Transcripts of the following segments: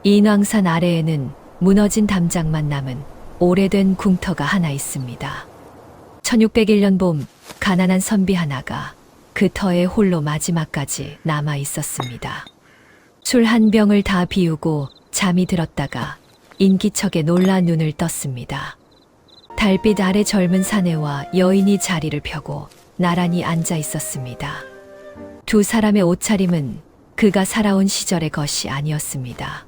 인왕산 아래에는 무너진 담장만 남은 오래된 궁터가 하나 있습니다. 1601년 봄 가난한 선비 하나가 그 터에 홀로 마지막까지 남아 있었습니다. 술 한 병을 다 비우고 잠이 들었다가 인기척에 놀라 눈을 떴습니다. 달빛 아래 젊은 사내와 여인이 자리를 펴고 나란히 앉아 있었습니다. 두 사람의 옷차림은 그가 살아온 시절의 것이 아니었습니다.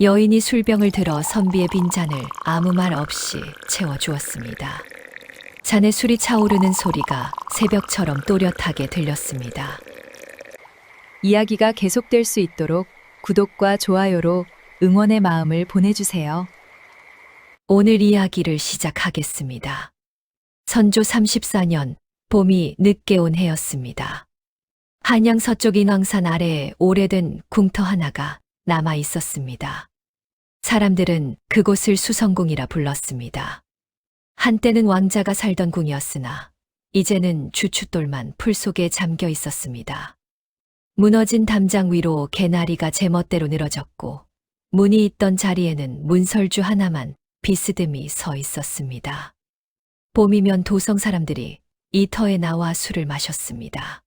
여인이 술병을 들어 선비의 빈잔을 아무 말 없이 채워주었습니다. 잔에 술이 차오르는 소리가 새벽처럼 또렷하게 들렸습니다. 이야기가 계속될 수 있도록 구독과 좋아요로 응원의 마음을 보내주세요. 오늘 이야기를 시작하겠습니다. 선조 34년 봄이 늦게 온 해였습니다. 한양 서쪽 인왕산 아래에 오래된 궁터 하나가 남아 있었습니다. 사람들은 그곳을 수성궁이라 불렀습니다. 한때는 왕자가 살던 궁이었으나 이제는 주춧돌만 풀 속에 잠겨 있었습니다. 무너진 담장 위로 개나리가 제멋대로 늘어졌고 문이 있던 자리에는 문설주 하나만 비스듬히 서 있었습니다. 봄이면 도성 사람들이 이 터에 나와 술을 마셨습니다.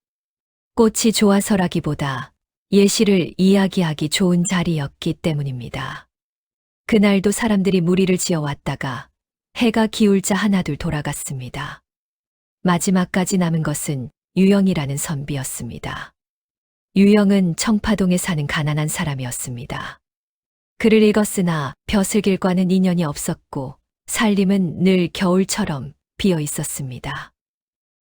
꽃이 좋아서라기보다 예시를 이야기하기 좋은 자리였기 때문입니다. 그날도 사람들이 무리를 지어왔다가 해가 기울자 하나둘 돌아갔습니다. 마지막까지 남은 것은 유영이라는 선비였습니다. 유영은 청파동에 사는 가난한 사람이었습니다. 글을 읽었으나 벼슬길과는 인연이 없었고 살림은 늘 겨울처럼 비어 있었습니다.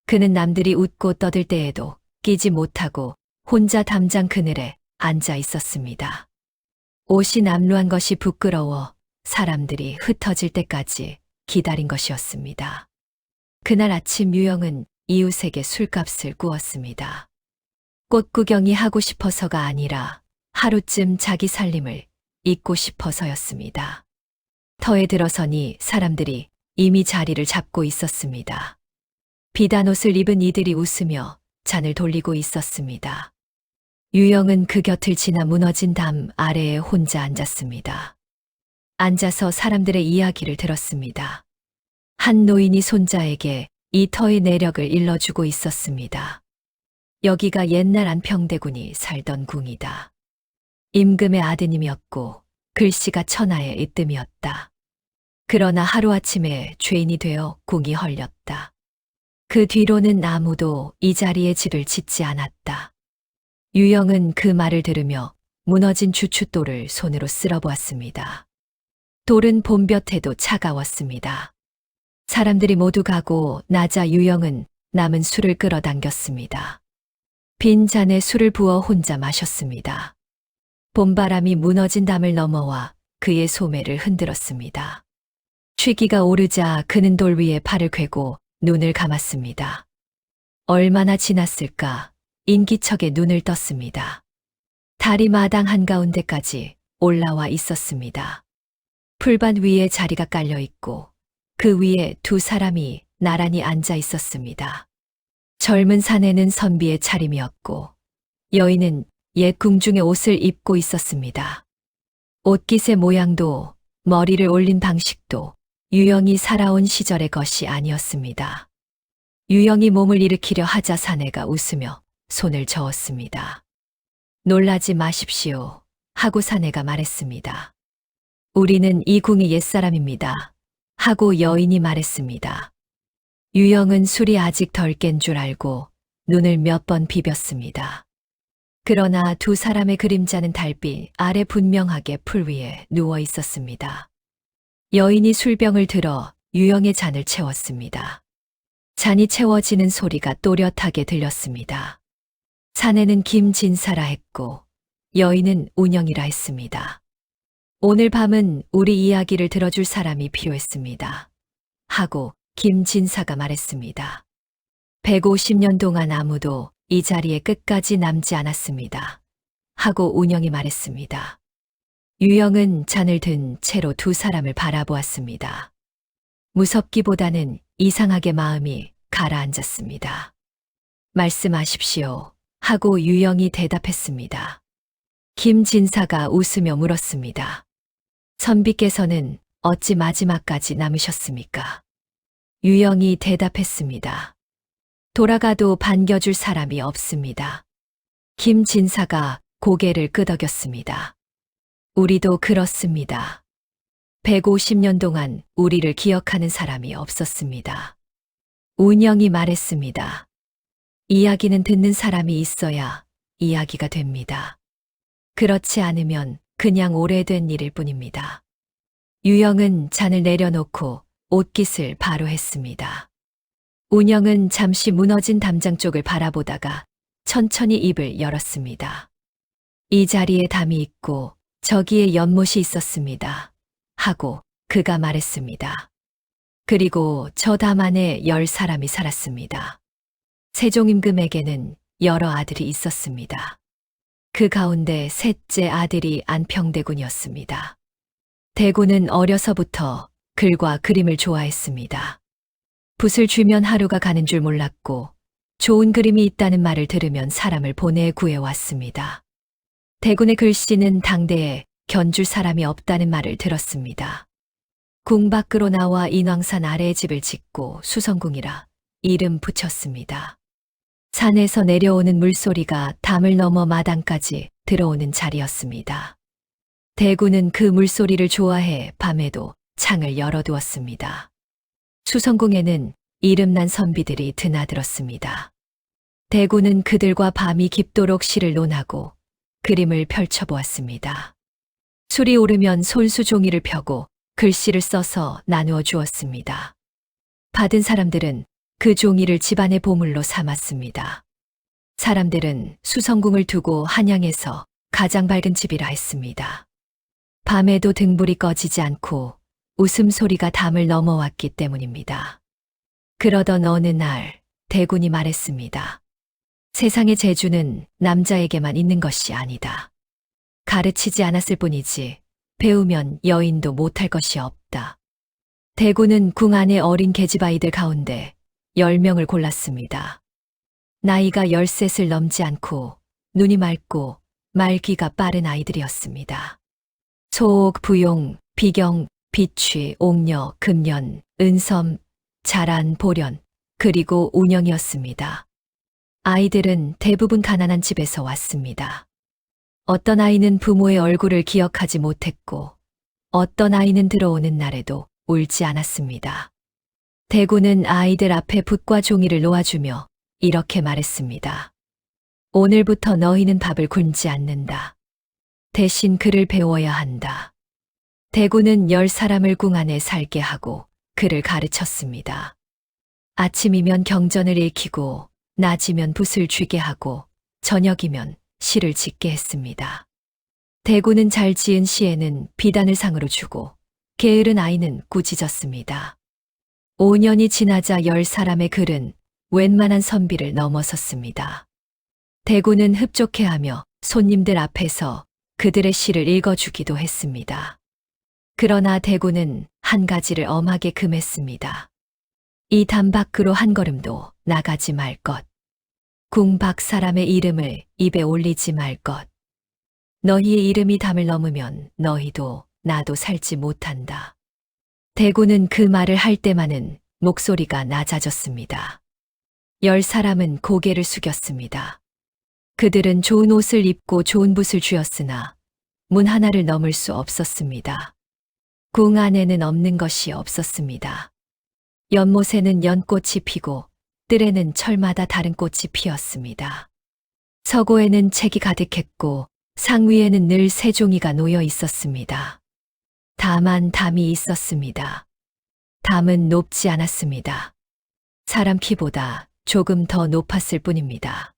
그는 남들이 웃고 떠들 때에도 끼지 못하고 혼자 담장 그늘에 앉아 있었습니다. 옷이 남루한 것이 부끄러워 사람들이 흩어질 때까지 기다린 것이었습니다. 그날 아침 유영은 이웃에게 술값을 구웠습니다. 꽃 구경이 하고 싶어서가 아니라 하루쯤 자기 살림을 잊고 싶어서였습니다. 터에 들어서니 사람들이 이미 자리를 잡고 있었습니다. 비단 옷을 입은 이들이 웃으며 잔을 돌리고 있었습니다. 유영은 그 곁을 지나 무너진 담 아래에 혼자 앉았습니다. 앉아서 사람들의 이야기를 들었습니다. 한 노인이 손자에게 이 터의 내력을 일러주고 있었습니다. 여기가 옛날 안평대군이 살던 궁이다. 임금의 아드님이었고 글씨가 천하의 으뜸이었다. 그러나 하루아침에 죄인이 되어 궁이 헐렸다. 그 뒤로는 아무도 이 자리에 집을 짓지 않았다. 유영은 그 말을 들으며 무너진 주춧돌을 손으로 쓸어보았습니다. 돌은 봄볕에도 차가웠습니다. 사람들이 모두 가고 나자 유영은 남은 술을 끌어당겼습니다. 빈 잔에 술을 부어 혼자 마셨습니다. 봄바람이 무너진 담을 넘어와 그의 소매를 흔들었습니다. 취기가 오르자 그는 돌 위에 팔을 꿰고 눈을 감았습니다. 얼마나 지났을까 인기척에 눈을 떴습니다. 달이 마당 한가운데까지 올라와 있었습니다. 풀밭 위에 자리가 깔려 있고 그 위에 두 사람이 나란히 앉아 있었습니다. 젊은 사내는 선비의 차림이었고 여인은 옛 궁중의 옷을 입고 있었습니다. 옷깃의 모양도 머리를 올린 방식도 유영이 살아온 시절의 것이 아니었습니다. 유영이 몸을 일으키려 하자 사내가 웃으며 손을 저었습니다. 놀라지 마십시오 하고 사내가 말했습니다. 우리는 이 궁의 옛사람입니다 하고 여인이 말했습니다. 유영은 술이 아직 덜 깬 줄 알고 눈을 몇 번 비볐습니다. 그러나 두 사람의 그림자는 달빛 아래 분명하게 풀 위에 누워 있었습니다. 여인이 술병을 들어 유영의 잔을 채웠습니다. 잔이 채워지는 소리가 또렷하게 들렸습니다. 사내는 김진사라 했고 여인은 운영이라 했습니다. 오늘 밤은 우리 이야기를 들어줄 사람이 필요했습니다. 하고 김진사가 말했습니다. 150년 동안 아무도 이 자리에 끝까지 남지 않았습니다. 하고 운영이 말했습니다. 유영은 잔을 든 채로 두 사람을 바라보았습니다. 무섭기보다는 이상하게 마음이 가라앉았습니다. 말씀하십시오. 하고 유영이 대답했습니다. 김진사가 웃으며 물었습니다. 선비께서는 어찌 마지막까지 남으셨습니까? 유영이 대답했습니다. 돌아가도 반겨줄 사람이 없습니다. 김진사가 고개를 끄덕였습니다. 우리도 그렇습니다. 150년 동안 우리를 기억하는 사람이 없었습니다. 운영이 말했습니다. 이야기는 듣는 사람이 있어야 이야기가 됩니다. 그렇지 않으면 그냥 오래된 일일 뿐입니다. 유영은 잔을 내려놓고 옷깃을 바로 했습니다. 운영은 잠시 무너진 담장 쪽을 바라보다가 천천히 입을 열었습니다. 이 자리에 담이 있고 저기에 연못이 있었습니다. 하고 그가 말했습니다. 그리고 저 담 안에 10사람이 살았습니다. 세종임금에게는 여러 아들이 있었습니다. 그 가운데 셋째 아들이 안평대군이었습니다. 대군은 어려서부터 글과 그림을 좋아했습니다. 붓을 쥐면 하루가 가는 줄 몰랐고 좋은 그림이 있다는 말을 들으면 사람을 보내 구해왔습니다. 대군의 글씨는 당대에 견줄 사람이 없다는 말을 들었습니다. 궁 밖으로 나와 인왕산 아래에 집을 짓고 수성궁이라 이름 붙였습니다. 산에서 내려오는 물소리가 담을 넘어 마당까지 들어오는 자리였습니다. 대군은 그 물소리를 좋아해 밤에도 창을 열어두었습니다. 수성궁에는 이름난 선비들이 드나들었습니다. 대군은 그들과 밤이 깊도록 시를 논하고 그림을 펼쳐보았습니다. 술이 오르면 손수 종이를 펴고 글씨를 써서 나누어 주었습니다. 받은 사람들은 그 종이를 집안의 보물로 삼았습니다. 사람들은 수성궁을 두고 한양에서 가장 밝은 집이라 했습니다. 밤에도 등불이 꺼지지 않고 웃음소리가 담을 넘어왔기 때문입니다. 그러던 어느 날 대군이 말했습니다. 세상의 재주는 남자에게만 있는 것이 아니다. 가르치지 않았을 뿐이지 배우면 여인도 못할 것이 없다. 대군은 궁 안의 어린 계집아이들 가운데 10명을 골랐습니다. 나이가 13을 넘지 않고 눈이 맑고 말귀가 빠른 아이들이었습니다. 소옥, 부용, 비경, 비취, 옥녀, 금년, 은섬, 자란, 보련, 그리고 운영이었습니다. 아이들은 대부분 가난한 집에서 왔습니다. 어떤 아이는 부모의 얼굴을 기억하지 못했고 어떤 아이는 들어오는 날에도 울지 않았습니다. 대군은 아이들 앞에 붓과 종이를 놓아주며 이렇게 말했습니다. 오늘부터 너희는 밥을 굶지 않는다. 대신 글을 배워야 한다. 대군은 10사람을 궁 안에 살게 하고 글을 가르쳤습니다. 아침이면 경전을 읽히고 낮이면 붓을 쥐게 하고 저녁이면 시를 짓게 했습니다. 대군은 잘 지은 시에는 비단을 상으로 주고 게으른 아이는 꾸짖었습니다. 5년이 지나자 10사람의 글은 웬만한 선비를 넘어섰습니다. 대군은 흡족해하며 손님들 앞에서 그들의 시를 읽어주기도 했습니다. 그러나 대군은 한 가지를 엄하게 금했습니다. 이 담 밖으로 한 걸음도 나가지 말 것. 궁 밖 사람의 이름을 입에 올리지 말 것. 너희의 이름이 담을 넘으면 너희도 나도 살지 못한다. 대군은 그 말을 할 때만은 목소리가 낮아졌습니다. 10사람은 고개를 숙였습니다. 그들은 좋은 옷을 입고 좋은 붓을 쥐었으나 문 하나를 넘을 수 없었습니다. 궁 안에는 없는 것이 없었습니다. 연못에는 연꽃이 피고 뜰에는 철마다 다른 꽃이 피었습니다. 서고에는 책이 가득했고 상 위에는 늘 새 종이가 놓여 있었습니다. 다만 담이 있었습니다. 담은 높지 않았습니다. 사람 키보다 조금 더 높았을 뿐입니다.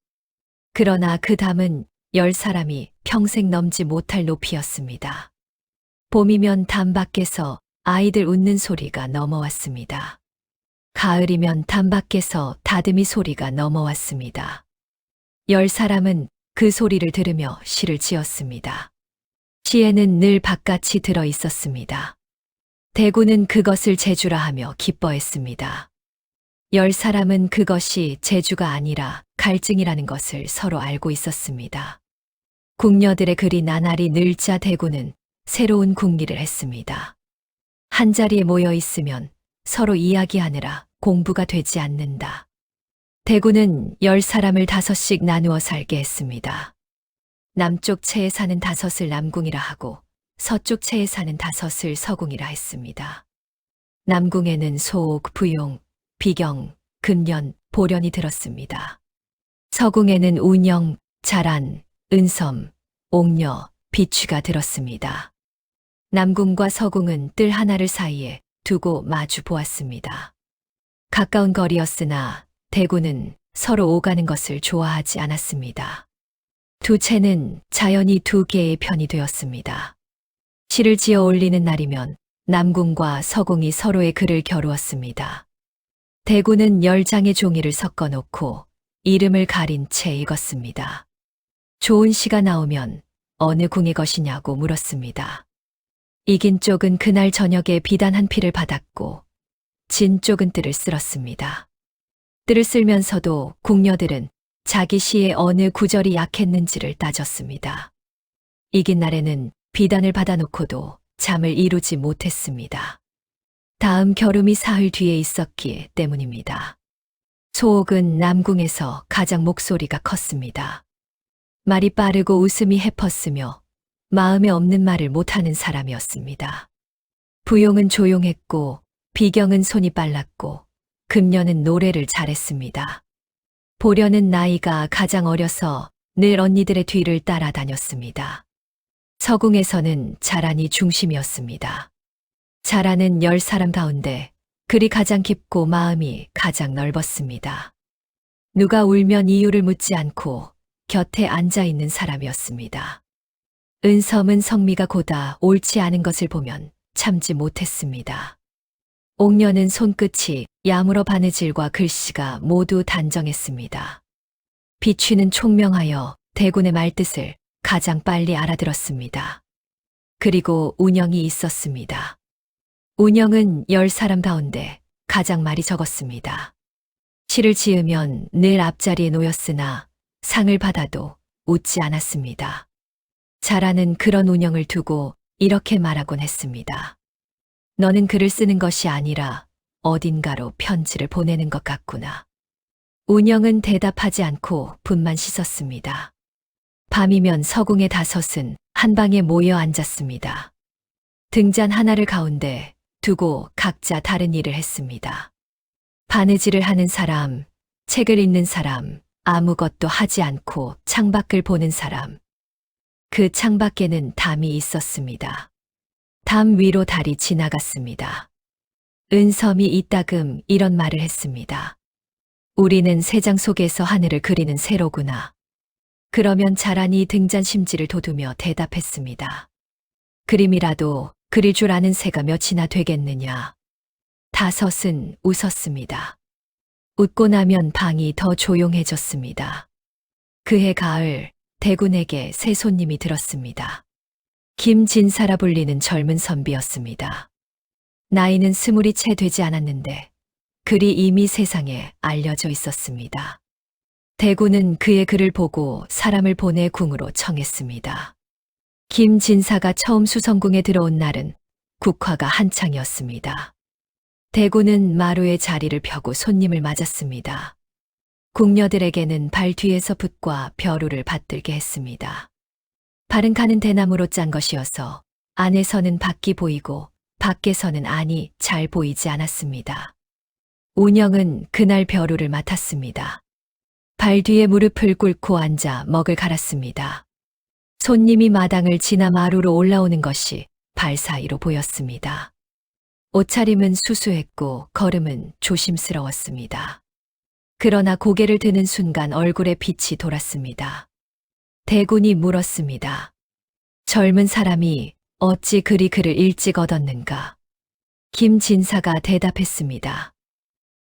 그러나 그 담은 10사람이 평생 넘지 못할 높이였습니다. 봄이면 담 밖에서 아이들 웃는 소리가 넘어왔습니다. 가을이면 담 밖에서 다듬이 소리가 넘어왔습니다. 10사람은 그 소리를 들으며 시를 지었습니다. 시에는 늘 바깥이 들어 있었습니다. 대군은 그것을 재주라 하며 기뻐했습니다. 10사람은 그것이 재주가 아니라 갈증이라는 것을 서로 알고 있었습니다. 궁녀들의 글이 나날이 늘자 대구는 새로운 궁리를 했습니다. 한자리에 모여 있으면 서로 이야기하느라 공부가 되지 않는다. 대구는 10사람을 5씩 나누어 살게 했습니다. 남쪽 채에 사는 5을 남궁이라 하고 서쪽 채에 사는 5을 서궁이라 했습니다. 남궁에는 소옥, 부용, 비경, 금년, 보련이 들었습니다. 서궁에는 운영, 자란, 은섬, 옥녀, 비취가 들었습니다. 남궁과 서궁은 뜰 하나를 사이에 두고 마주 보았습니다. 가까운 거리였으나 대구는 서로 오가는 것을 좋아하지 않았습니다. 두 채는 자연히 두 개의 편이 되었습니다. 시를 지어 올리는 날이면 남궁과 서궁이 서로의 글을 겨루었습니다. 대구는 10장의 종이를 섞어 놓고 이름을 가린 채 읽었습니다. 좋은 시가 나오면 어느 궁의 것이냐고 물었습니다. 이긴 쪽은 그날 저녁에 비단 한 피를 받았고 진 쪽은 뜰을 쓸었습니다. 뜰을 쓸면서도 궁녀들은 자기 시의 어느 구절이 약했는지를 따졌습니다. 이긴 날에는 비단을 받아놓고도 잠을 이루지 못했습니다. 다음 겨루미 사흘 뒤에 있었기 때문입니다. 소옥은 남궁에서 가장 목소리가 컸습니다. 말이 빠르고 웃음이 해펐으며 마음에 없는 말을 못하는 사람이었습니다. 부용은 조용했고 비경은 손이 빨랐고 금년은 노래를 잘했습니다. 보련은 나이가 가장 어려서 늘 언니들의 뒤를 따라다녔습니다. 서궁에서는 자란이 중심이었습니다. 자란은 10사람 가운데 글이 가장 깊고 마음이 가장 넓었습니다. 누가 울면 이유를 묻지 않고 곁에 앉아 있는 사람이었습니다. 은섬은 성미가 고다 옳지 않은 것을 보면 참지 못했습니다. 옥녀는 손끝이 야무러 바느질과 글씨가 모두 단정했습니다. 비취는 총명하여 대군의 말뜻을 가장 빨리 알아들었습니다. 그리고 운영이 있었습니다. 운영은 10사람 가운데 가장 말이 적었습니다. 시를 지으면 늘 앞자리에 놓였으나 상을 받아도 웃지 않았습니다. 자라는 그런 운영을 두고 이렇게 말하곤 했습니다. 너는 글을 쓰는 것이 아니라 어딘가로 편지를 보내는 것 같구나. 운영은 대답하지 않고 붓만 씻었습니다. 밤이면 서궁의 5은 한 방에 모여 앉았습니다. 등잔 하나를 가운데 두고 각자 다른 일을 했습니다. 바느질을 하는 사람, 책을 읽는 사람, 아무것도 하지 않고 창밖을 보는 사람. 그 창밖에는 담이 있었습니다. 담 위로 달이 지나갔습니다. 은섬이 이따금 이런 말을 했습니다. 우리는 새장 속에서 하늘을 그리는 새로구나. 그러면 자란이 등잔 심지를 돋우며 대답했습니다. 그림이라도 그릴 줄 아는 새가 몇이나 되겠느냐. 5은 웃었습니다. 웃고 나면 방이 더 조용해졌습니다. 그해 가을 대군에게 새 손님이 들었습니다. 김진사라 불리는 젊은 선비였습니다. 나이는 20이 채 되지 않았는데 글이 이미 세상에 알려져 있었습니다. 대군은 그의 글을 보고 사람을 보내 궁으로 청했습니다. 김진사가 처음 수성궁에 들어온 날은 국화가 한창이었습니다. 대군은 마루에 자리를 펴고 손님을 맞았습니다. 궁녀들에게는 발 뒤에서 붓과 벼루를 받들게 했습니다. 발은 가는 대나무로 짠 것이어서 안에서는 밖이 보이고 밖에서는 안이 잘 보이지 않았습니다. 운영은 그날 벼루를 맡았습니다. 발 뒤에 무릎을 꿇고 앉아 먹을 갈았습니다. 손님이 마당을 지나 마루로 올라오는 것이 발 사이로 보였습니다. 옷차림은 수수했고 걸음은 조심스러웠습니다. 그러나 고개를 드는 순간 얼굴에 빛이 돌았습니다. 대군이 물었습니다. 젊은 사람이 어찌 그리 글을 일찍 얻었는가? 김진사가 대답했습니다.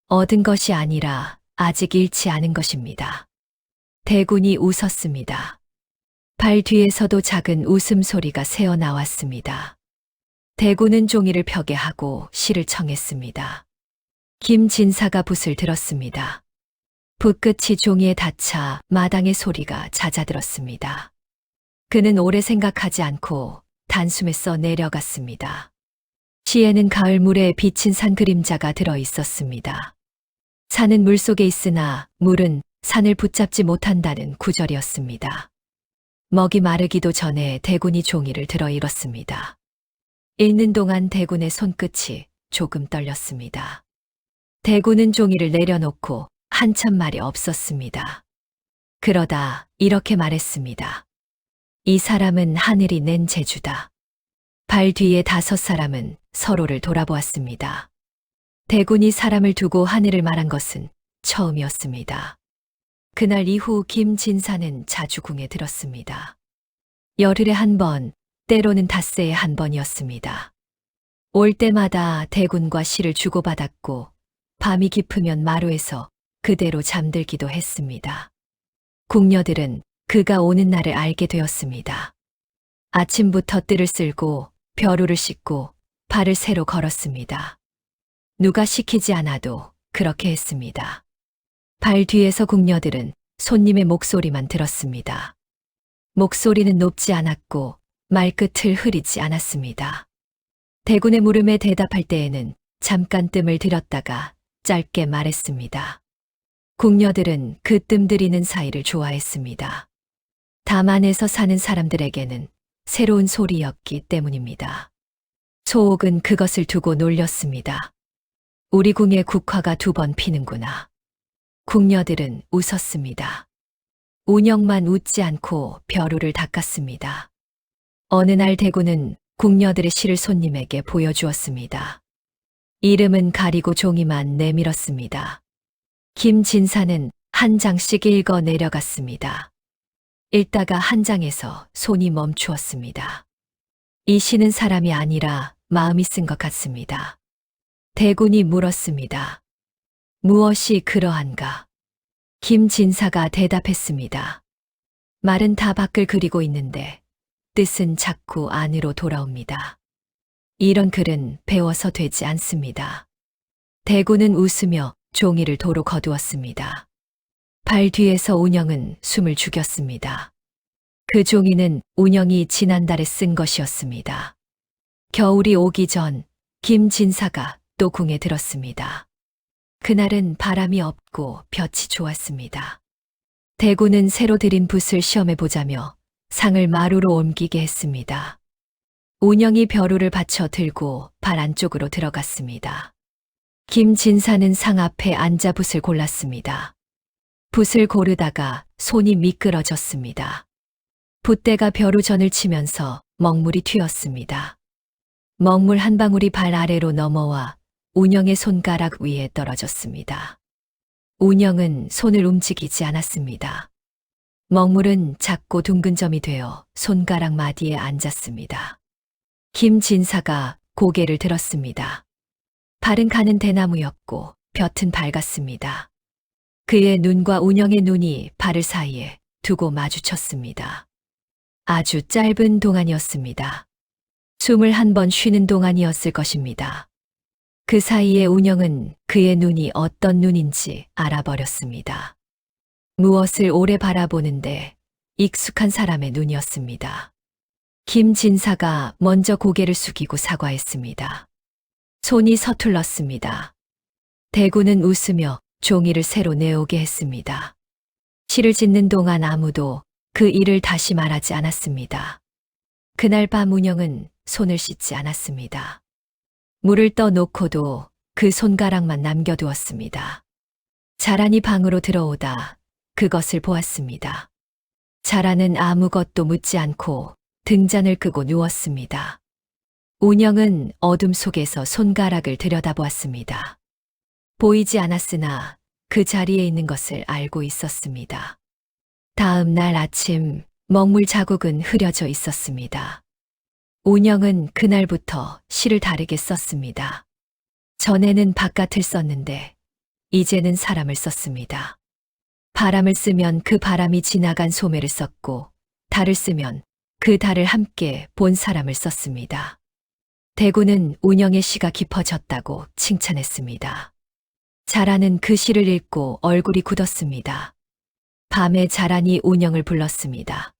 얻은 것이 아니라 아직 잃지 않은 것입니다. 대군이 웃었습니다. 발 뒤에서도 작은 웃음소리가 새어나왔습니다. 대군은 종이를 펴게 하고 시를 청했습니다. 김진사가 붓을 들었습니다. 붓끝이 종이에 닿자 마당의 소리가 잦아들었습니다. 그는 오래 생각하지 않고 단숨에 써 내려갔습니다. 시에는 가을 물에 비친 산 그림자가 들어 있었습니다. 산은 물속에 있으나 물은 산을 붙잡지 못한다는 구절이었습니다. 먹이 마르기도 전에 대군이 종이를 들어 읽었습니다. 읽는 동안 대군의 손끝이 조금 떨렸습니다. 대군은 종이를 내려놓고 한참 말이 없었습니다. 그러다 이렇게 말했습니다. 이 사람은 하늘이 낸 재주다. 발 뒤에 5사람은 서로를 돌아보았습니다. 대군이 사람을 두고 하늘을 말한 것은 처음이었습니다. 그날 이후 김진사는 자주 궁에 들었습니다. 열흘에 한 번, 때로는 닷새에 한 번이었습니다. 올 때마다 대군과 시를 주고받았고 밤이 깊으면 마루에서 그대로 잠들기도 했습니다. 궁녀들은 그가 오는 날을 알게 되었습니다. 아침부터 뜰을 쓸고 벼루를 씻고 발을 새로 걸었습니다. 누가 시키지 않아도 그렇게 했습니다. 발 뒤에서 궁녀들은 손님의 목소리만 들었습니다. 목소리는 높지 않았고 말끝을 흐리지 않았습니다. 대군의 물음에 대답할 때에는 잠깐 뜸을 들였다가 짧게 말했습니다. 궁녀들은 그 뜸 들이는 사이를 좋아했습니다. 담안에서 사는 사람들에게는 새로운 소리였기 때문입니다. 소옥은 그것을 두고 놀렸습니다. 우리 궁에 국화가 2번 피는구나. 궁녀들은 웃었습니다. 운영만 웃지 않고 벼루를 닦았습니다. 어느 날 대군은 궁녀들의 시를 손님에게 보여주었습니다. 이름은 가리고 종이만 내밀었습니다. 김진사는 한 장씩 읽어 내려갔습니다. 읽다가 한 장에서 손이 멈추었습니다. 이 시는 사람이 아니라 마음이 쓴 것 같습니다. 대군이 물었습니다. 무엇이 그러한가? 김진사가 대답했습니다. 말은 다 밖을 그리고 있는데 뜻은 자꾸 안으로 돌아옵니다. 이런 글은 배워서 되지 않습니다. 대군은 웃으며 종이를 도로 거두었습니다. 발 뒤에서 운영은 숨을 죽였습니다. 그 종이는 운영이 지난달에 쓴 것이었습니다. 겨울이 오기 전 김진사가 또 궁에 들었습니다. 그날은 바람이 없고 볕이 좋았습니다. 대군은 새로 들인 붓을 시험해 보자며 상을 마루로 옮기게 했습니다. 운영이 벼루를 받쳐 들고 발 안쪽으로 들어갔습니다. 김진사는 상 앞에 앉아 붓을 골랐습니다. 붓을 고르다가 손이 미끄러졌습니다. 붓대가 벼루전을 치면서 먹물이 튀었습니다. 먹물 한 방울이 발 아래로 넘어와 운영의 손가락 위에 떨어졌습니다. 운영은 손을 움직이지 않았습니다. 먹물은 작고 둥근 점이 되어 손가락 마디에 앉았습니다. 김진사가 고개를 들었습니다. 발은 가는 대나무였고 볕은 밝았습니다. 그의 눈과 운영의 눈이 발을 사이에 두고 마주쳤습니다. 아주 짧은 동안이었습니다. 숨을 한 번 쉬는 동안이었을 것입니다. 그 사이에 운영은 그의 눈이 어떤 눈인지 알아버렸습니다. 무엇을 오래 바라보는데 익숙한 사람의 눈이었습니다. 김진사가 먼저 고개를 숙이고 사과했습니다. 손이 서툴렀습니다. 대군은 웃으며 종이를 새로 내오게 했습니다. 시를 짓는 동안 아무도 그 일을 다시 말하지 않았습니다. 그날 밤 운영은 손을 씻지 않았습니다. 물을 떠놓고도 그 손가락만 남겨두었습니다. 자란이 방으로 들어오다 그것을 보았습니다. 자란은 아무것도 묻지 않고 등잔을 끄고 누웠습니다. 운영은 어둠 속에서 손가락을 들여다보았습니다. 보이지 않았으나 그 자리에 있는 것을 알고 있었습니다. 다음 날 아침 먹물 자국은 흐려져 있었습니다. 운영은 그날부터 시를 다르게 썼습니다. 전에는 바깥을 썼는데 이제는 사람을 썼습니다. 바람을 쓰면 그 바람이 지나간 소매를 썼고 달을 쓰면 그 달을 함께 본 사람을 썼습니다. 대군은 운영의 시가 깊어졌다고 칭찬했습니다. 자란은 그 시를 읽고 얼굴이 굳었습니다. 밤에 자란이 운영을 불렀습니다.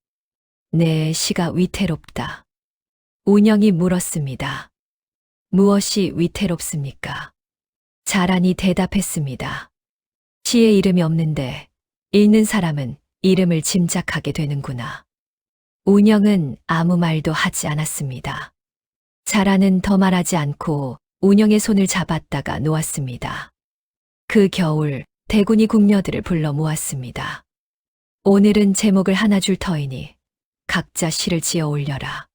내 시가 위태롭다. 운영이 물었습니다. 무엇이 위태롭습니까? 자란이 대답했습니다. 시에 이름이 없는데 읽는 사람은 이름을 짐작하게 되는구나. 운영은 아무 말도 하지 않았습니다. 자란은 더 말하지 않고 운영의 손을 잡았다가 놓았습니다. 그 겨울 대군이 궁녀들을 불러 모았습니다. 오늘은 제목을 하나 줄 터이니 각자 시를 지어 올려라.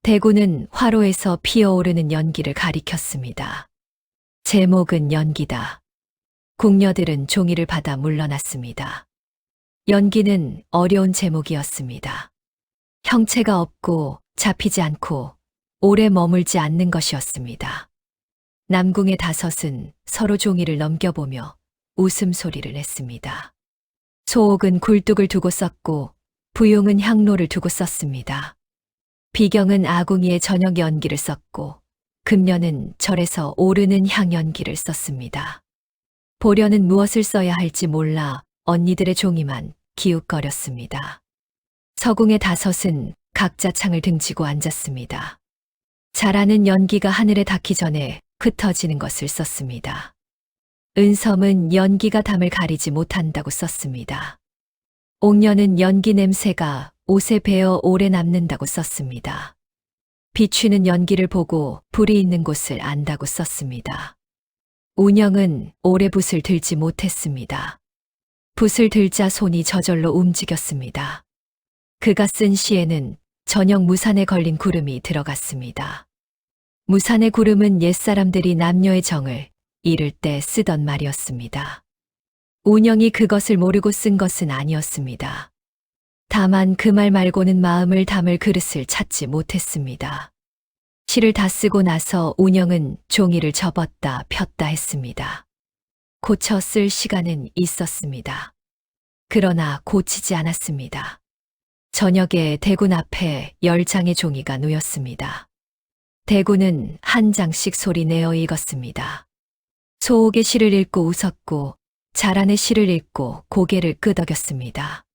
대군은 화로에서 피어오르는 연기를 가리켰습니다. 제목은 연기다. 궁녀들은 종이를 받아 물러났습니다. 연기는 어려운 제목이었습니다. 형체가 없고 잡히지 않고 오래 머물지 않는 것이었습니다. 남궁의 다섯은 서로 종이를 넘겨보며 웃음소리를 냈습니다. 소옥은 굴뚝을 두고 썼고 부용은 향로를 두고 썼습니다. 비경은 아궁이에 저녁 연기를 썼고 금년은 절에서 오르는 향 연기를 썼습니다. 보려는 무엇을 써야 할지 몰라 언니들의 종이만 기웃거렸습니다. 서궁의 다섯은 각자 창을 등지고 앉았습니다. 자라는 연기가 하늘에 닿기 전에 흩어지는 것을 썼습니다. 은섬은 연기가 담을 가리지 못한다고 썼습니다. 옥녀는 연기 냄새가 옷에 배어 오래 남는다고 썼습니다. 비추는 연기를 보고 불이 있는 곳을 안다고 썼습니다. 운영은 오래 붓을 들지 못했습니다. 붓을 들자 손이 저절로 움직였습니다. 그가 쓴 시에는 저녁 무산에 걸린 구름이 들어갔습니다. 무산의 구름은 옛사람들이 남녀의 정을 이를 때 쓰던 말이었습니다. 운영이 그것을 모르고 쓴 것은 아니었습니다. 다만 그 말 말고는 마음을 담을 그릇을 찾지 못했습니다. 시를 다 쓰고 나서 운영은 종이를 접었다 폈다 했습니다. 고쳐 쓸 시간은 있었습니다. 그러나 고치지 않았습니다. 저녁에 대군 앞에 10장의 종이가 놓였습니다. 대군은 한 장씩 소리 내어 읽었습니다. 소옥의 시를 읽고 웃었고 자란의 시를 읽고 고개를 끄덕였습니다.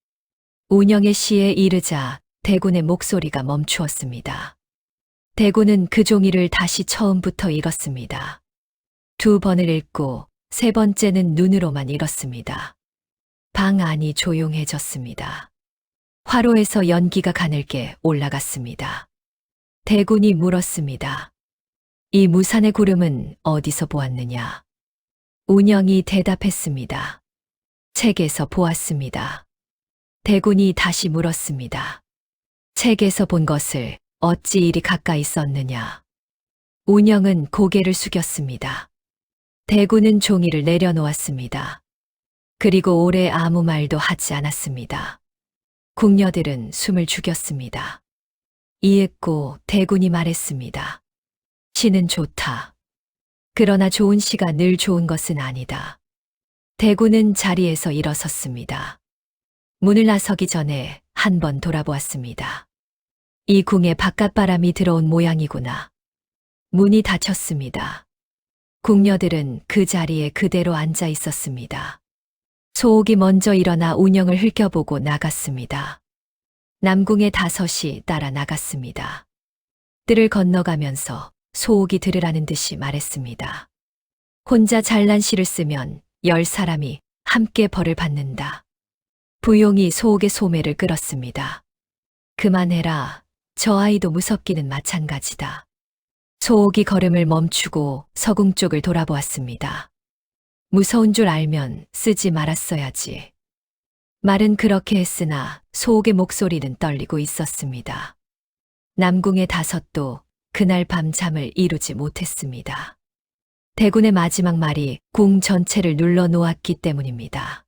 운영의 시에 이르자 대군의 목소리가 멈추었습니다. 대군은 그 종이를 다시 처음부터 읽었습니다. 2번을 읽고 3번째는 눈으로만 읽었습니다. 방 안이 조용해졌습니다. 화로에서 연기가 가늘게 올라갔습니다. 대군이 물었습니다. 이 무산의 구름은 어디서 보았느냐? 운영이 대답했습니다. 책에서 보았습니다. 대군이 다시 물었습니다. 책에서 본 것을 어찌 이리 가까이 썼느냐? 운영은 고개를 숙였습니다. 대군은 종이를 내려놓았습니다. 그리고 오래 아무 말도 하지 않았습니다. 궁녀들은 숨을 죽였습니다. 이윽고 대군이 말했습니다. 시는 좋다. 그러나 좋은 시가 늘 좋은 것은 아니다. 대군은 자리에서 일어섰습니다. 문을 나서기 전에 한 번 돌아보았습니다. 이 궁에 바깥바람이 들어온 모양이구나. 문이 닫혔습니다. 궁녀들은 그 자리에 그대로 앉아 있었습니다. 소옥이 먼저 일어나 운영을 흘겨보고 나갔습니다. 남궁의 다섯이 따라 나갔습니다. 뜰을 건너가면서 소옥이 들으라는 듯이 말했습니다. 혼자 잘난 시를 쓰면 10사람이 함께 벌을 받는다. 부용이 소옥의 소매를 끌었습니다. 그만해라. 저 아이도 무섭기는 마찬가지다. 소옥이 걸음을 멈추고 서궁 쪽을 돌아보았습니다. 무서운 줄 알면 쓰지 말았어야지. 말은 그렇게 했으나 소옥의 목소리는 떨리고 있었습니다. 남궁의 다섯도 그날 밤 잠을 이루지 못했습니다. 대군의 마지막 말이 궁 전체를 눌러 놓았기 때문입니다.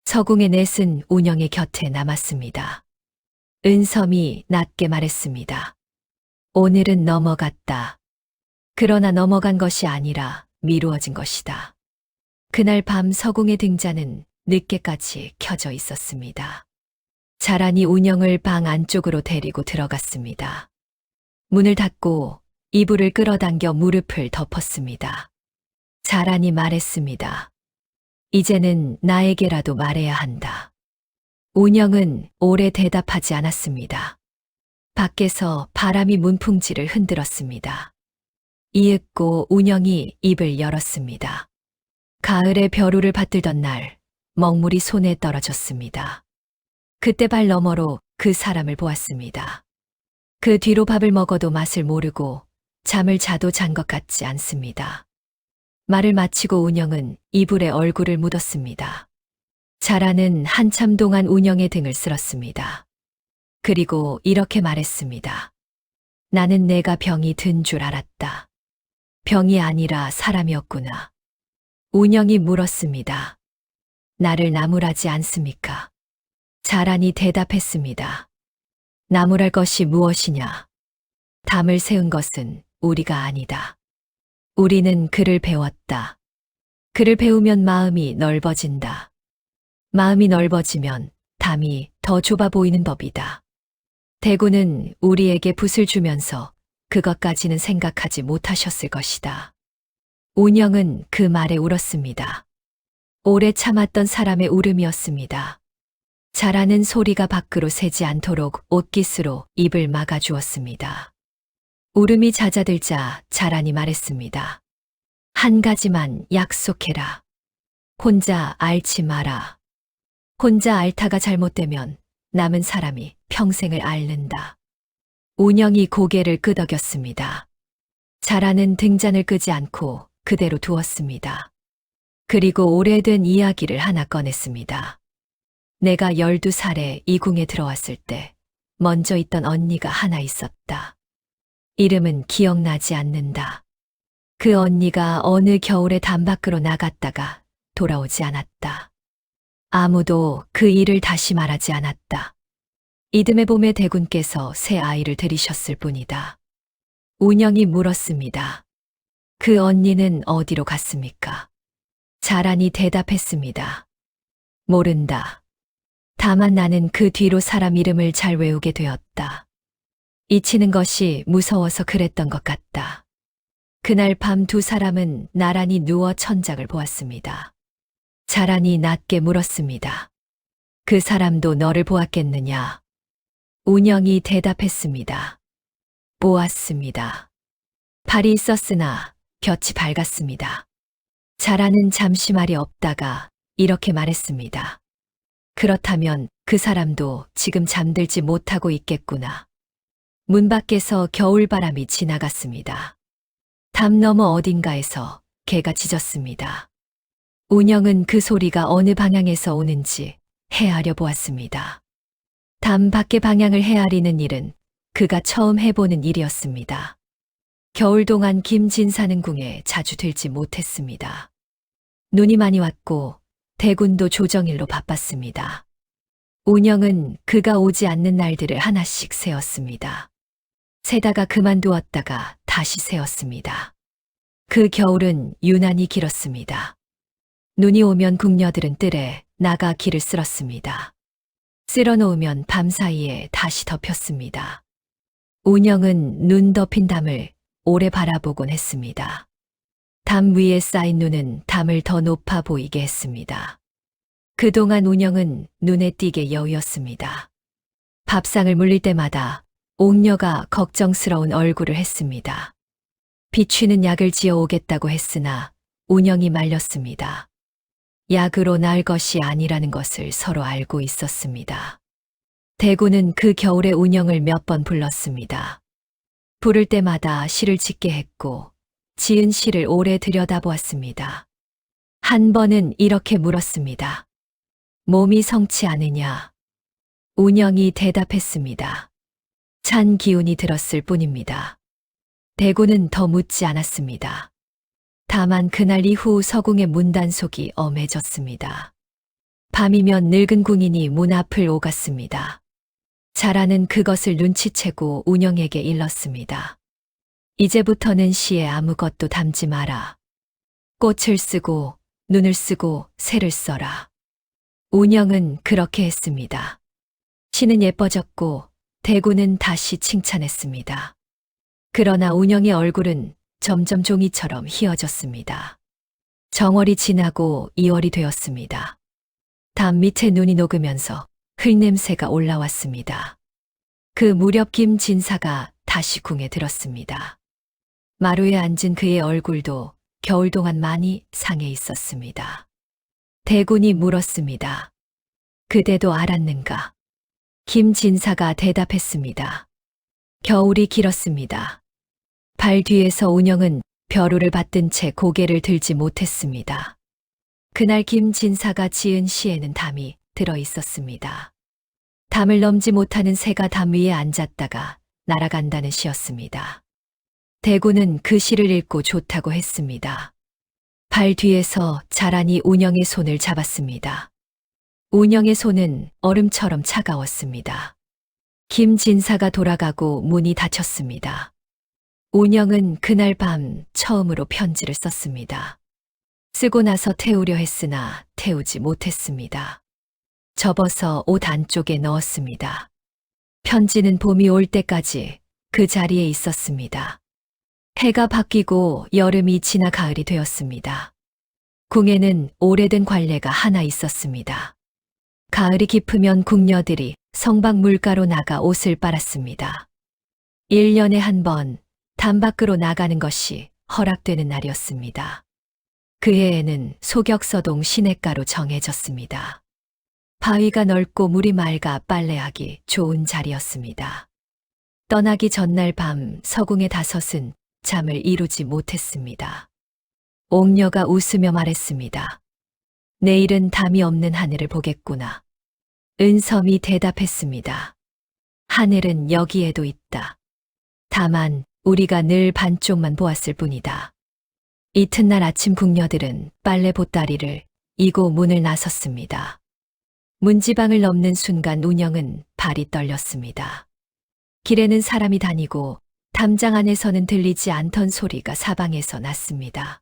서궁의 넷은 운영의 곁에 남았습니다. 은섬이 낮게 말했습니다. 오늘은 넘어갔다. 그러나 넘어간 것이 아니라 미루어진 것이다. 그날 밤 서궁의 등잔은 늦게까지 켜져 있었습니다. 자란이 운영을 방 안쪽으로 데리고 들어갔습니다. 문을 닫고 이불을 끌어당겨 무릎을 덮었습니다. 자란이 말했습니다. 이제는 나에게라도 말해야 한다. 운영은 오래 대답하지 않았습니다. 밖에서 바람이 문풍지를 흔들었습니다. 이윽고 운영이 입을 열었습니다. 가을에 벼루를 받들던 날, 먹물이 손에 떨어졌습니다. 그때 발 너머로 그 사람을 보았습니다. 그 뒤로 밥을 먹어도 맛을 모르고 잠을 자도 잔 것 같지 않습니다. 말을 마치고 운영은 이불에 얼굴을 묻었습니다. 자라는 한참 동안 운영의 등을 쓸었습니다. 그리고 이렇게 말했습니다. 나는 내가 병이 든 줄 알았다. 병이 아니라 사람이었구나. 운영이 물었습니다. 나를 나무라지 않습니까? 자란이 대답했습니다. 나무랄 것이 무엇이냐? 담을 세운 것은 우리가 아니다. 우리는 글을 배웠다. 글을 배우면 마음이 넓어진다. 마음이 넓어지면 담이 더 좁아 보이는 법이다. 대구는 우리에게 붓을 주면서 그것까지는 생각하지 못하셨을 것이다. 운영은 그 말에 울었습니다. 오래 참았던 사람의 울음이었습니다. 자라는 소리가 밖으로 새지 않도록 옷깃으로 입을 막아주었습니다. 울음이 잦아들자 자란이 말했습니다. 한 가지만 약속해라. 혼자 앓지 마라. 혼자 앓다가 잘못되면 남은 사람이 평생을 앓는다. 운영이 고개를 끄덕였습니다. 자라는 등잔을 끄지 않고 그대로 두었습니다. 그리고 오래된 이야기를 하나 꺼냈습니다. 내가 12살에 이 궁에 들어왔을 때 먼저 있던 언니가 하나 있었다. 이름은 기억나지 않는다. 그 언니가 어느 겨울에 담 밖으로 나갔다가 돌아오지 않았다. 아무도 그 일을 다시 말하지 않았다. 이듬해 봄에 대군께서 새 아이를 들이셨을 뿐이다. 운영이 물었습니다. 그 언니는 어디로 갔습니까? 자란이 대답했습니다. 모른다. 다만 나는 그 뒤로 사람 이름을 잘 외우게 되었다. 잊히는 것이 무서워서 그랬던 것 같다. 그날 밤 두 사람은 나란히 누워 천장을 보았습니다. 자란이 낮게 물었습니다. 그 사람도 너를 보았겠느냐? 운영이 대답했습니다. 보았습니다. 발이 있었으나 볕이 밝았습니다. 자라는 잠시 말이 없다가 이렇게 말했습니다. 그렇다면 그 사람도 지금 잠들지 못하고 있겠구나. 문 밖에서 겨울바람이 지나갔습니다. 담 너머 어딘가에서 개가 짖었습니다. 운영은 그 소리가 어느 방향에서 오는지 헤아려 보았습니다. 담 밖의 방향을 헤아리는 일은 그가 처음 해보는 일이었습니다. 겨울 동안 김진사는 궁에 자주 들지 못했습니다. 눈이 많이 왔고 대군도 조정일로 바빴습니다. 운영은 그가 오지 않는 날들을 하나씩 세었습니다. 세다가 그만두었다가 다시 세었습니다. 그 겨울은 유난히 길었습니다. 눈이 오면 궁녀들은 뜰에 나가 길을 쓸었습니다. 쓸어놓으면 밤사이에 다시 덮였습니다. 운영은 눈 덮인 담을 오래 바라보곤 했습니다. 담 위에 쌓인 눈은 담을 더 높아 보이게 했습니다. 그동안 운영은 눈에 띄게 여우였습니다. 밥상을 물릴 때마다 옥녀가 걱정스러운 얼굴을 했습니다. 비취는 약을 지어 오겠다고 했으나 운영이 말렸습니다. 약으로 나을 것이 아니라는 것을 서로 알고 있었습니다. 대구는 그 겨울에 운영을 몇 번 불렀습니다. 부를 때마다 시를 짓게 했고 지은 시를 오래 들여다보았습니다. 한 번은 이렇게 물었습니다. 몸이 성치 않으냐? 운영이 대답했습니다. 찬 기운이 들었을 뿐입니다. 대구는 더 묻지 않았습니다. 다만 그날 이후 서궁의 문단속이 엄해졌습니다. 밤이면 늙은 궁인이 문 앞을 오갔습니다. 자라는 그것을 눈치채고 운영에게 일렀습니다. 이제부터는 시에 아무것도 담지 마라. 꽃을 쓰고 눈을 쓰고 새를 써라. 운영은 그렇게 했습니다. 시는 예뻐졌고 대구는 다시 칭찬했습니다. 그러나 운영의 얼굴은 점점 종이처럼 희어졌습니다. 정월이 지나고 2월이 되었습니다. 담 밑에 눈이 녹으면서 흙냄새가 올라왔습니다. 그 무렵 김진사가 다시 궁에 들었습니다. 마루에 앉은 그의 얼굴도 겨울 동안 많이 상해 있었습니다. 대군이 물었습니다. 그대도 알았는가? 김진사가 대답했습니다. 겨울이 길었습니다. 발 뒤에서 운영은 벼루를 받든 채 고개를 들지 못했습니다. 그날 김진사가 지은 시에는 담이 들어 있었습니다. 담을 넘지 못하는 새가 담 위에 앉았다가 날아간다는 시였습니다. 대군은 그 시를 읽고 좋다고 했습니다. 발 뒤에서 자라니 운영의 손을 잡았습니다. 운영의 손은 얼음처럼 차가웠습니다. 김진사가 돌아가고 문이 닫혔습니다. 운영은 그날 밤 처음으로 편지를 썼습니다. 쓰고 나서 태우려 했으나 태우지 못했습니다. 접어서 옷 안쪽에 넣었습니다. 편지는 봄이 올 때까지 그 자리에 있었습니다. 해가 바뀌고 여름이 지나 가을이 되었습니다. 궁에는 오래된 관례가 하나 있었습니다. 가을이 깊으면 궁녀들이 성박 물가로 나가 옷을 빨았습니다. 1년에 한 번 담 밖으로 나가는 것이 허락되는 날이었습니다. 그 해에는 소격서동 시냇가로 정해졌습니다. 바위가 넓고 물이 맑아 빨래하기 좋은 자리였습니다. 떠나기 전날 밤 서궁의 다섯은 잠을 이루지 못했습니다. 옥녀가 웃으며 말했습니다. 내일은 담이 없는 하늘을 보겠구나. 은섬이 대답했습니다. 하늘은 여기에도 있다. 다만 우리가 늘 반쪽만 보았을 뿐이다. 이튿날 아침 궁녀들은 빨래 보따리를 이고 문을 나섰습니다. 문지방을 넘는 순간 운영은 발이 떨렸습니다. 길에는 사람이 다니고 담장 안에서는 들리지 않던 소리가 사방에서 났습니다.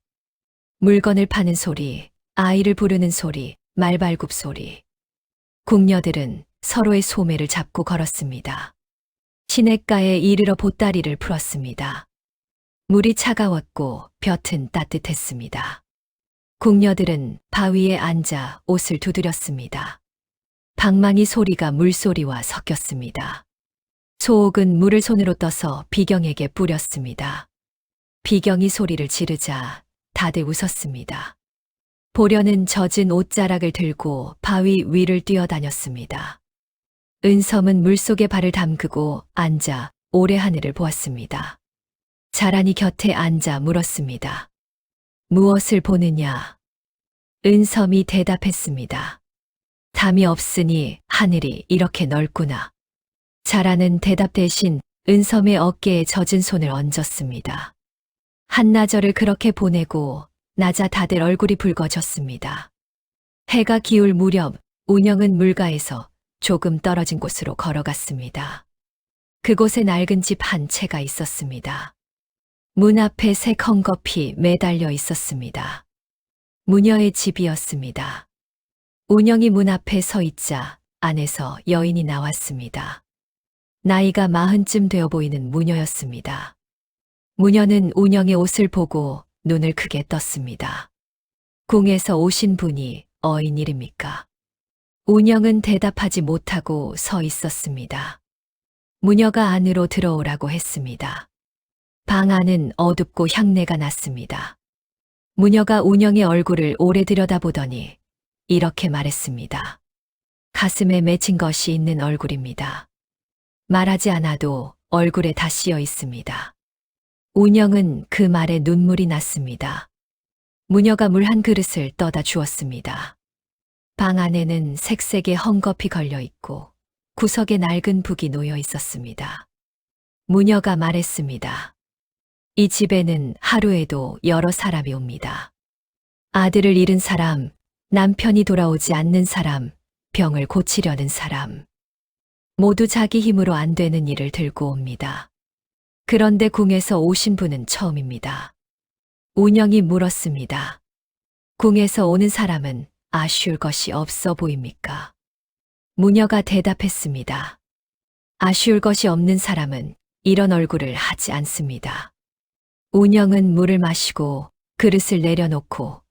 물건을 파는 소리, 아이를 부르는 소리, 말발굽 소리. 궁녀들은 서로의 소매를 잡고 걸었습니다. 시냇가에 이르러 보따리를 풀었습니다. 물이 차가웠고 볕은 따뜻했습니다. 궁녀들은 바위에 앉아 옷을 두드렸습니다. 방망이 소리가 물소리와 섞였습니다. 소옥은 물을 손으로 떠서 비경에게 뿌렸습니다. 비경이 소리를 지르자 다들 웃었습니다. 보려는 젖은 옷자락을 들고 바위 위를 뛰어다녔습니다. 은섬은 물속에 발을 담그고 앉아 오래 하늘을 보았습니다. 자란이 곁에 앉아 물었습니다. 무엇을 보느냐? 은섬이 대답했습니다. 담이 없으니 하늘이 이렇게 넓구나. 자라는 대답 대신 은섬의 어깨에 젖은 손을 얹었습니다. 한나절을 그렇게 보내고 낮아 다들 얼굴이 붉어졌습니다. 해가 기울 무렵 운영은 물가에서 조금 떨어진 곳으로 걸어갔습니다. 그곳에 낡은 집 한 채가 있었습니다. 문 앞에 새 헝겊이 매달려 있었습니다. 무녀의 집이었습니다. 운영이 문 앞에 서 있자 안에서 여인이 나왔습니다. 나이가 40쯤 되어 보이는 무녀였습니다. 무녀는 운영의 옷을 보고 눈을 크게 떴습니다. 궁에서 오신 분이 어인일입니까? 운영은 대답하지 못하고 서 있었습니다. 무녀가 안으로 들어오라고 했습니다. 방 안은 어둡고 향내가 났습니다. 무녀가 운영의 얼굴을 오래 들여다보더니 이렇게 말했습니다. 가슴에 맺힌 것이 있는 얼굴입니다. 말하지 않아도 얼굴에 다 씌어 있습니다. 운영은 그 말에 눈물이 났습니다. 무녀가 물 한 그릇을 떠다 주었습니다. 방 안에는 색색의 헝겊이 걸려 있고 구석에 낡은 북이 놓여 있었습니다. 무녀가 말했습니다. 이 집에는 하루에도 여러 사람이 옵니다. 아들을 잃은 사람, 남편이 돌아오지 않는 사람, 병을 고치려는 사람. 모두 자기 힘으로 안 되는 일을 들고 옵니다. 그런데 궁에서 오신 분은 처음입니다. 운영이 물었습니다. 궁에서 오는 사람은 아쉬울 것이 없어 보입니까? 무녀가 대답했습니다. 아쉬울 것이 없는 사람은 이런 얼굴을 하지 않습니다. 운영은 물을 마시고 그릇을 내려놓고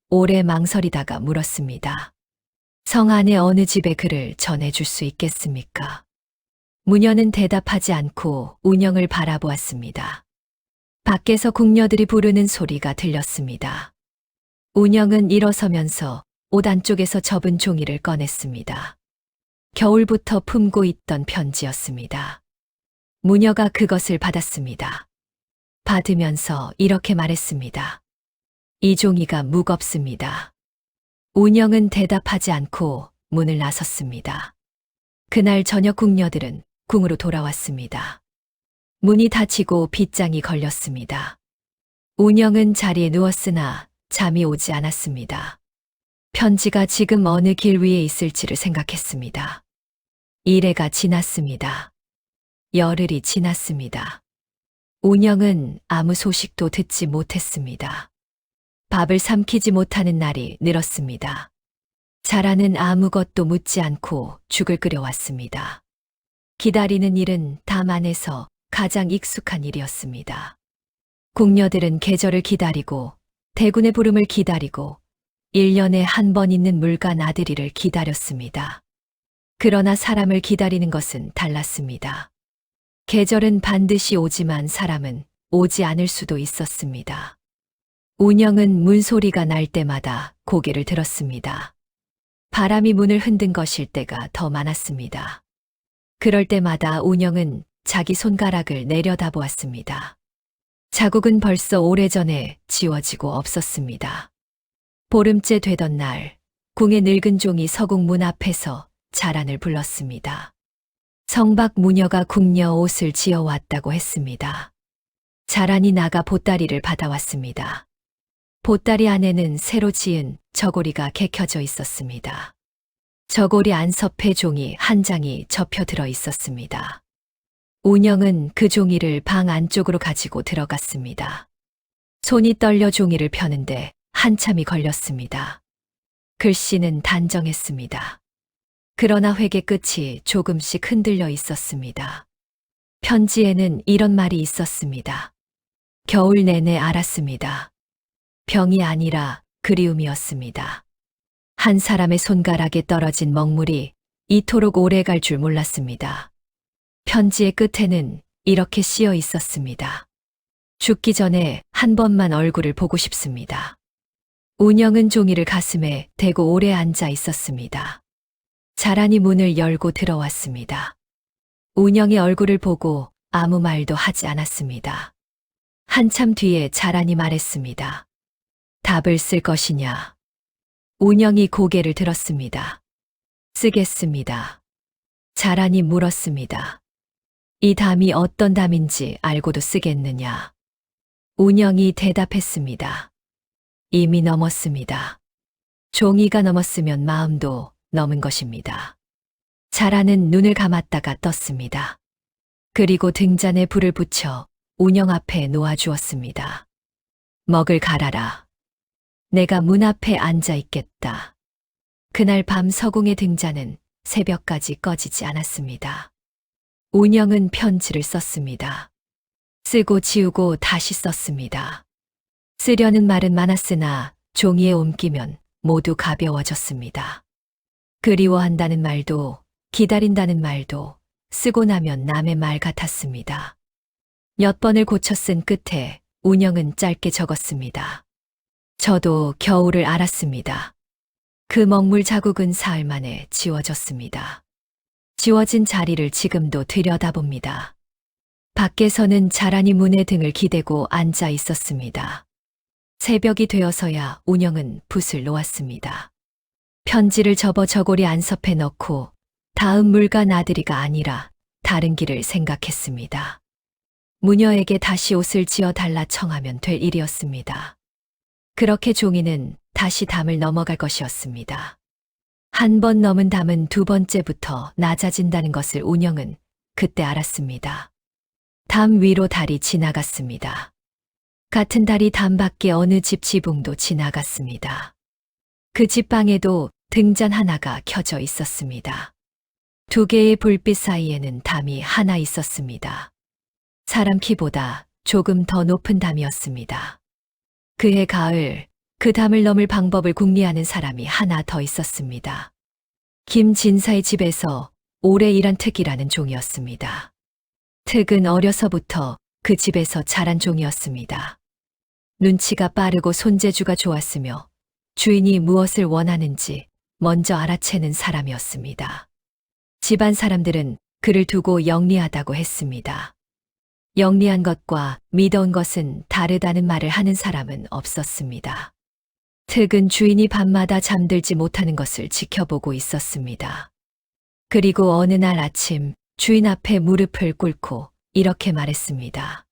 오래 망설이다가 물었습니다. 성 안의 어느 집에 그를 전해줄 수 있겠습니까? 무녀는 대답하지 않고 운영을 바라보았습니다. 밖에서 궁녀들이 부르는 소리가 들렸습니다. 운영은 일어서면서 옷 안쪽에서 접은 종이를 꺼냈습니다. 겨울부터 품고 있던 편지였습니다. 무녀가 그것을 받았습니다. 받으면서 이렇게 말했습니다. 이 종이가 무겁습니다. 운영은 대답하지 않고 문을 나섰습니다. 그날 저녁 궁녀들은 궁으로 돌아왔습니다. 문이 닫히고 빗장이 걸렸습니다. 운영은 자리에 누웠으나 잠이 오지 않았습니다. 편지가 지금 어느 길 위에 있을지를 생각했습니다. 이래가 지났습니다. 열흘이 지났습니다. 운영은 아무 소식도 듣지 못했습니다. 밥을 삼키지 못하는 날이 늘었습니다. 자라는 아무것도 묻지 않고 죽을 끓여왔습니다. 기다리는 일은 담 안에서 가장 익숙한 일이었습니다. 궁녀들은 계절을 기다리고 대군의 부름을 기다리고 1년에 한 번 있는 물간 아들이를 기다렸습니다. 그러나 사람을 기다리는 것은 달랐습니다. 계절은 반드시 오지만 사람은 오지 않을 수도 있었습니다. 운영은 문소리가 날 때마다 고개를 들었습니다. 바람이 문을 흔든 것일 때가 더 많았습니다. 그럴 때마다 운영은 자기 손가락을 내려다보았습니다. 자국은 벌써 오래전에 지워지고 없었습니다. 보름째 되던 날, 궁의 늙은 종이 서궁 문 앞에서 자란을 불렀습니다. 성박 무녀가 궁녀 옷을 지어왔다고 했습니다. 자란이 나가 보따리를 받아왔습니다. 보따리 안에는 새로 지은 저고리가 개켜져 있었습니다. 저고리 안섭해 종이 한 장이 접혀 들어 있었습니다. 운영은 그 종이를 방 안쪽으로 가지고 들어갔습니다. 손이 떨려 종이를 펴는데 한참이 걸렸습니다. 글씨는 단정했습니다. 그러나 회계 끝이 조금씩 흔들려 있었습니다. 편지에는 이런 말이 있었습니다. 겨울 내내 알았습니다. 병이 아니라 그리움이었습니다. 한 사람의 손가락에 떨어진 먹물이 이토록 오래 갈 줄 몰랐습니다. 편지의 끝에는 이렇게 씌어 있었습니다. 죽기 전에 한 번만 얼굴을 보고 싶습니다. 운영은 종이를 가슴에 대고 오래 앉아 있었습니다. 자란이 문을 열고 들어왔습니다. 운영의 얼굴을 보고 아무 말도 하지 않았습니다. 한참 뒤에 자란이 말했습니다. 답을 쓸 것이냐? 운영이 고개를 들었습니다. 쓰겠습니다. 자란이 물었습니다. 이 담이 어떤 담인지 알고도 쓰겠느냐? 운영이 대답했습니다. 이미 넘었습니다. 종이가 넘었으면 마음도 넘은 것입니다. 자라는 눈을 감았다가 떴습니다. 그리고 등잔에 불을 붙여 운영 앞에 놓아주었습니다. 먹을 갈아라. 내가 문 앞에 앉아 있겠다. 그날 밤 서궁의 등잔은 새벽까지 꺼지지 않았습니다. 운영은 편지를 썼습니다. 쓰고 지우고 다시 썼습니다. 쓰려는 말은 많았으나 종이에 옮기면 모두 가벼워졌습니다. 그리워한다는 말도 기다린다는 말도 쓰고 나면 남의 말 같았습니다. 몇 번을 고쳐 쓴 끝에 운영은 짧게 적었습니다. 저도 겨울을 알았습니다. 그 먹물 자국은 사흘 만에 지워졌습니다. 지워진 자리를 지금도 들여다봅니다. 밖에서는 자란이 문의 등을 기대고 앉아 있었습니다. 새벽이 되어서야 운영은 붓을 놓았습니다. 편지를 접어 저고리 안섭해 넣고 다음 물간 아들이가 아니라 다른 길을 생각했습니다. 무녀에게 다시 옷을 지어 달라 청하면 될 일이었습니다. 그렇게 종이는 다시 담을 넘어갈 것이었습니다. 한 번 넘은 담은 두 번째부터 낮아진다는 것을 운영은 그때 알았습니다. 담 위로 달이 지나갔습니다. 같은 달이 담 밖에 어느 집 지붕도 지나갔습니다. 그 집방에도 등잔 하나가 켜져 있었습니다. 두 개의 불빛 사이에는 담이 하나 있었습니다. 사람 키보다 조금 더 높은 담이었습니다. 그해 가을 그 담을 넘을 방법을 궁리하는 사람이 하나 더 있었습니다. 김 진사의 집에서 오래 일한 특이라는 종이었습니다. 특은 어려서부터 그 집에서 자란 종이었습니다. 눈치가 빠르고 손재주가 좋았으며 주인이 무엇을 원하는지 먼저 알아채는 사람이었습니다. 집안 사람들은 그를 두고 영리하다고 했습니다. 영리한 것과 미더운 것은 다르다는 말을 하는 사람은 없었습니다. 특은 주인이 밤마다 잠들지 못하는 것을 지켜보고 있었습니다. 그리고 어느 날 아침 주인 앞에 무릎을 꿇고 이렇게 말했습니다.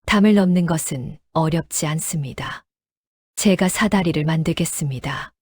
담을 넘는 것은 어렵지 않습니다. 제가 사다리를 만들겠습니다.